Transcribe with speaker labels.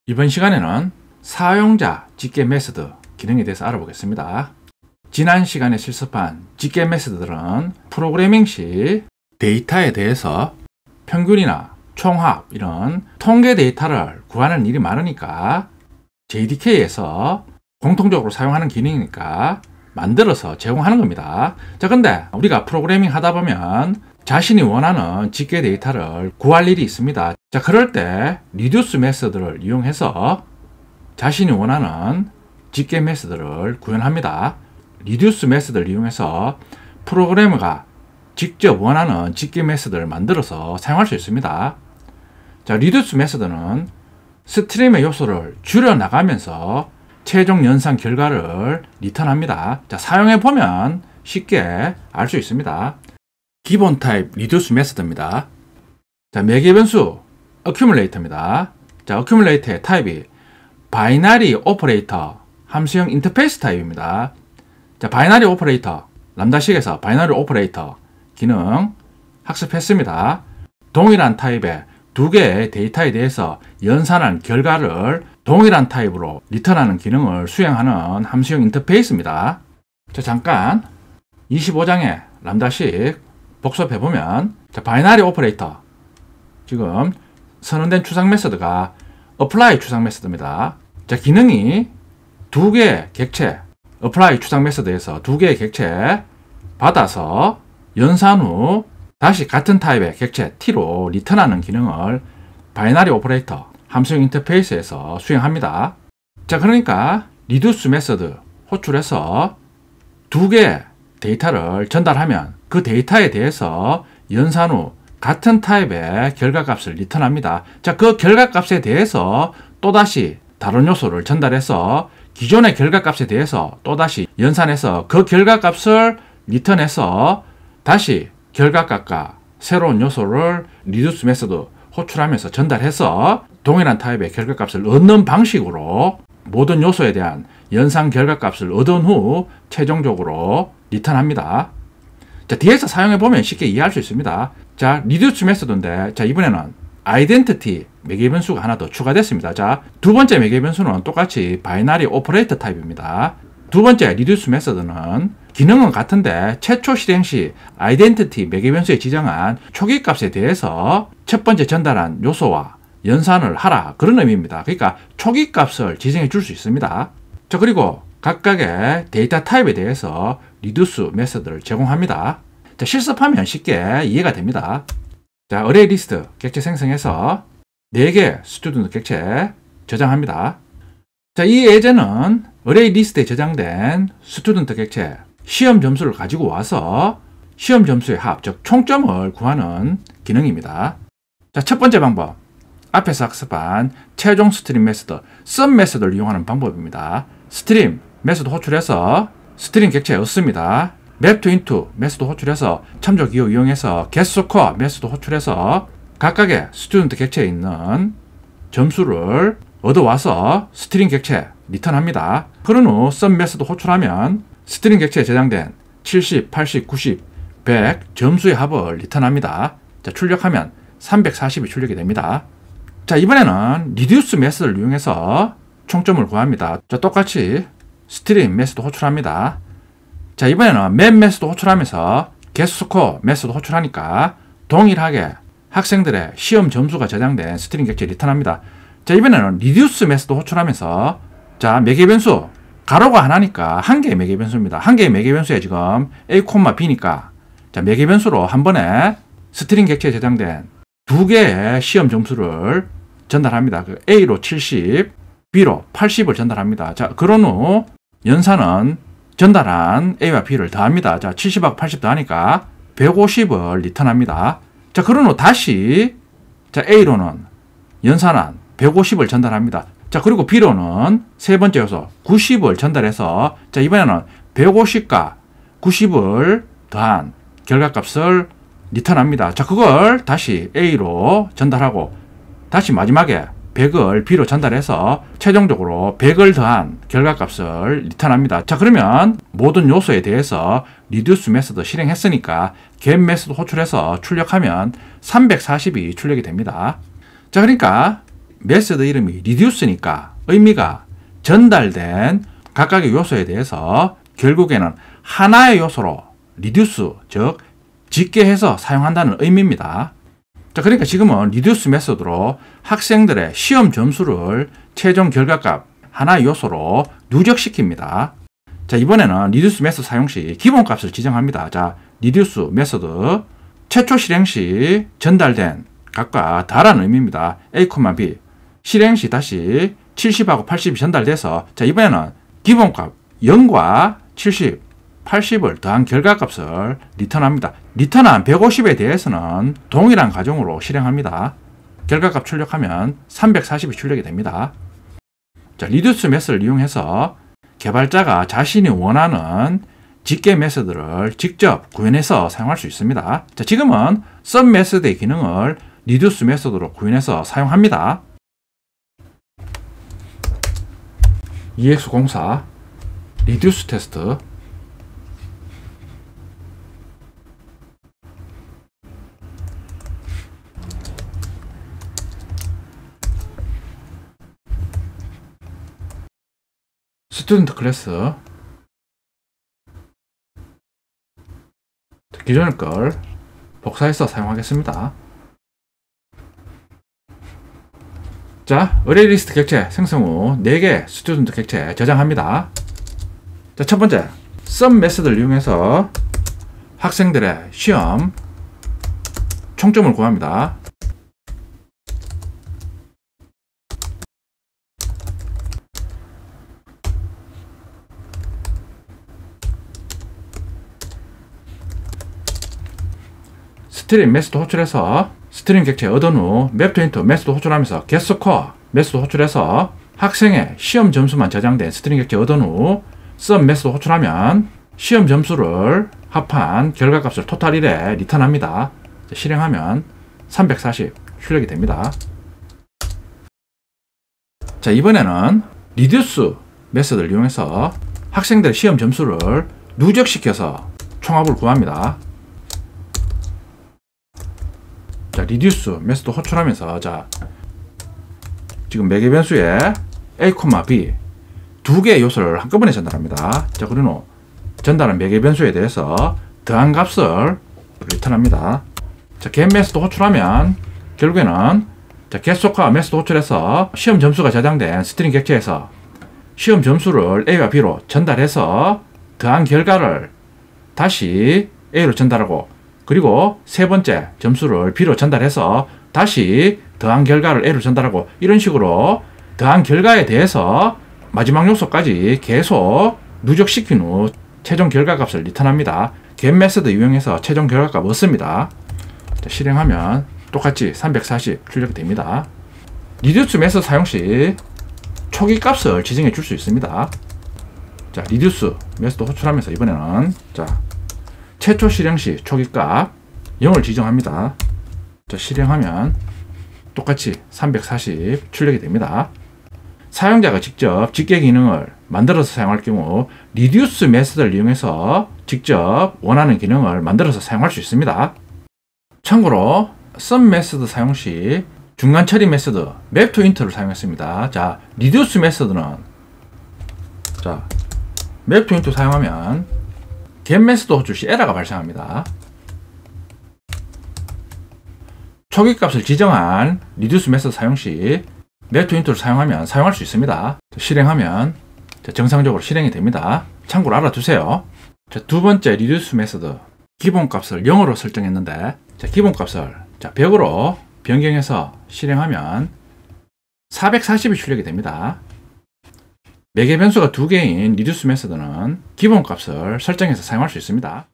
Speaker 1: 이번 시간에는 사용자 집계 메소드 기능에 대해서 알아보겠습니다. 지난 시간에 실습한 집계 메소드들은 프로그래밍 시 데이터에 대해서 평균이나 총합 이런 통계 데이터를 구하는 일이 많으니까 JDK에서 공통적으로 사용하는 기능이니까 만들어서 제공하는 겁니다. 자, 근데 우리가 프로그래밍 하다 보면 자신이 원하는 집계 데이터를 구할 일이 있습니다. 자, 그럴 때 리듀스 메소드를 이용해서 자신이 원하는 집계 메소드를 구현합니다. 리듀스 메소드를 이용해서 프로그래머가 직접 원하는 집계 메소드를 만들어서 사용할 수 있습니다. 자, 리듀스 메소드는 스트림의 요소를 줄여 나가면서 최종 연산 결과를 리턴합니다. 자, 사용해 보면 쉽게 알 수 있습니다. 기본 타입 리듀스 메소드입니다. 자, 매개 변수 어큐뮬레이터입니다. 자, 어큐뮬레이터의 타입이 바이너리 오퍼레이터 함수형 인터페이스 타입입니다. 자, 바이너리 오퍼레이터 람다식에서 바이너리 오퍼레이터 기능 학습했습니다. 동일한 타입의 두 개의 데이터에 대해서 연산한 결과를 동일한 타입으로 리턴하는 기능을 수행하는 함수형 인터페이스입니다. 자, 잠깐 25장의 람다식 복습해보면, 자, 바이너리 오퍼레이터 지금 선언된 추상 메소드가 apply 추상 메소드입니다. 자, 기능이 두 개의 객체 apply 추상 메소드에서 두 개의 객체 받아서 연산 후 다시 같은 타입의 객체 t로 리턴하는 기능을 바이너리 오퍼레이터 함수형 인터페이스에서 수행합니다. 자, 그러니까 리듀스 메소드 호출해서 두 개의 데이터를 전달하면 그 데이터에 대해서 연산 후 같은 타입의 결과값을 리턴합니다. 자, 그 결과값에 대해서 또다시 다른 요소를 전달해서 기존의 결과값에 대해서 또다시 연산해서 그 결과값을 리턴해서 다시 결과값과 새로운 요소를 리듀스 메소드 호출하면서 전달해서 동일한 타입의 결과값을 얻는 방식으로 모든 요소에 대한 연산 결과값을 얻은 후 최종적으로 리턴합니다. 자, 뒤에서 사용해보면 쉽게 이해할 수 있습니다. 자, 리듀스 메소드인데, 자, 이번에는 아이덴티티 매개 변수가 하나 더 추가됐습니다. 자, 두 번째 매개 변수는 똑같이 바이너리 오퍼레이터 타입입니다. 두 번째 리듀스 메소드는 기능은 같은데 최초 실행 시 아이덴티티 매개 변수에 지정한 초기 값에 대해서 첫 번째 전달한 요소와 연산을 하라, 그런 의미입니다. 그러니까 초기 값을 지정해 줄 수 있습니다. 자, 그리고 각각의 데이터 타입에 대해서 리듀스 메소드를 제공합니다. 자, 실습하면 쉽게 이해가 됩니다. 자, 어레이 리스트 객체 생성해서 4개 스튜던트 객체 저장합니다. 자, 이 예제는 어레이 리스트에 저장된 스튜던트 객체 시험 점수를 가지고 와서 시험 점수의 합, 즉 총점을 구하는 기능입니다. 자, 첫 번째 방법, 앞에서 학습한 최종 스트림 메소드, 썸 메소드를 이용하는 방법입니다. 스트림 메소드 호출해서 스트림 객체 얻습니다. map to into 메소드 호출해서 참조 기호 이용해서 getScore 메소드 호출해서 각각의 스튜던트 객체에 있는 점수를 얻어와서 스트링 객체 리턴합니다. 그런 후 썸 메소드 호출하면 스트링 객체에 저장된 70, 80, 90, 100 점수의 합을 리턴합니다. 자, 출력하면 340이 출력이 됩니다. 자, 이번에는 리듀스 메소드를 이용해서 총점을 구합니다. 자, 똑같이 스트림 메소드 호출합니다. 자, 이번에는 map 메소드 호출하면서 getScore 메소드 호출하니까 동일하게 학생들의 시험 점수가 저장된 스트링 객체 리턴합니다. 자, 이번에는 리듀스 메소드 호출하면서, 자, 매개 변수 가로가 하나니까 한 개의 매개 변수입니다. 한 개의 매개 변수에 지금 a, b니까, 자, 매개 변수로 한 번에 스트링 객체에 저장된 두 개의 시험 점수를 전달합니다. 그 a로 70, b로 80을 전달합니다. 자, 그런 후 연산은 전달한 a와 b를 더합니다. 자, 70하고 80 더하니까 150을 리턴합니다. 자, 그런 후 다시, 자, a로는 연산한 150을 전달합니다. 자, 그리고 b로는 세 번째 요소 90을 전달해서, 자, 이번에는 150과 90을 더한 결과값을 리턴합니다. 자, 그걸 다시 a로 전달하고 다시 마지막에 100을 b로 전달해서 최종적으로 100을 더한 결과값을 리턴합니다. 자, 그러면 모든 요소에 대해서 리듀스 메소드 실행했으니까 get 메소드 호출해서 출력하면 340이 출력이 됩니다. 자, 그러니까 메서드 이름이 리듀스니까 의미가 전달된 각각의 요소에 대해서 결국에는 하나의 요소로 리듀스, 즉 집계해서 사용한다는 의미입니다. 자, 그러니까 지금은 리듀스 메소드로 학생들의 시험 점수를 최종 결과값 하나의 요소로 누적시킵니다. 자, 이번에는 리듀스 메소드 사용 시 기본값을 지정합니다. 자, 리듀스 메소드 최초 실행 시 전달된 값과 다라는 의미입니다. A, B 실행 시 다시 70하고 80이 전달돼서 자, 이번에는 기본값 0과 70, 80을 더한 결과값을 리턴합니다. 리턴한 150에 대해서는 동일한 과정으로 실행합니다. 결과값 출력하면 340이 출력이 됩니다. 자, 리듀스 메소드를 이용해서 개발자가 자신이 원하는 집계 메소드를 직접 구현해서 사용할 수 있습니다. 자, 지금은 썸 메소드의 기능을 리듀스 메소드로 구현해서 사용합니다. EX04 리듀스 테스트 스튜던트 클래스 기존의 걸 복사해서 사용하겠습니다. 자, 어레이 리스트 객체 생성 후 4개 스튜던트 객체 저장합니다. 자, 첫 번째 썸 메소드를 이용해서 학생들의 시험 총점을 구합니다. 스트림 메소드 호출해서 스트림 객체 얻은 후 맵투인트 메소드 호출하면서 getScore 메소드 호출해서 학생의 시험 점수만 저장된 스트림 객체 얻은 후 썸 메소드 호출하면 시험 점수를 합한 결과값을 토탈 1에 리턴합니다. 실행하면 340 출력이 됩니다. 자, 이번에는 리듀스 메소드를 이용해서 학생들의 시험 점수를 누적시켜서 총합을 구합니다. 자, 리듀스 메소드 호출하면서 자, 지금 매개 변수에 A, B 두 개의 요소를 한꺼번에 전달합니다. 자, 그리고 전달한 매개 변수에 대해서 더한 값을 리턴합니다. 자, get 메소드 호출하면 결국에는 자, getScore 메소드 호출해서 시험 점수가 저장된 스트링 객체에서 시험 점수를 A와 B로 전달해서 더한 결과를 다시 A로 전달하고 그리고 세 번째 점수를 B로 전달해서 다시 더한 결과를 A로 전달하고 이런 식으로 더한 결과에 대해서 마지막 요소까지 계속 누적시킨 후 최종 결과값을 리턴합니다. get 메소드 이용해서 최종 결과값 얻습니다. 자, 실행하면 똑같이 340 출력이 됩니다. 리듀스 메소드 사용 시 초기 값을 지정해 줄 수 있습니다. 자, 리듀스 메소드 호출하면서 이번에는 자, 최초 실행 시 초기값 0을 지정합니다. 자, 실행하면 똑같이 340 출력이 됩니다. 사용자가 직접 집계 기능을 만들어서 사용할 경우 리듀스 메소드를 이용해서 직접 원하는 기능을 만들어서 사용할 수 있습니다. 참고로 썸 메소드 사용 시 중간 처리 메소드 맵투인트를 사용했습니다. 자, 리듀스 메소드는 자, 맵투인트 사용하면 get 메소드 호출 시 에러가 발생합니다. 초기값을 지정한 리듀스 메소드 사용 시 맵투인트를 사용하면 사용할 수 있습니다. 실행하면 정상적으로 실행이 됩니다. 참고로 알아두세요. 자, 두 번째 리듀스 메소드 기본값을 0으로 설정했는데 자, 기본값을 자, 100으로 변경해서 실행하면 440이 출력이 됩니다. 매개 변수가 2개인 리듀스 메소드는 기본값을 설정해서 사용할 수 있습니다.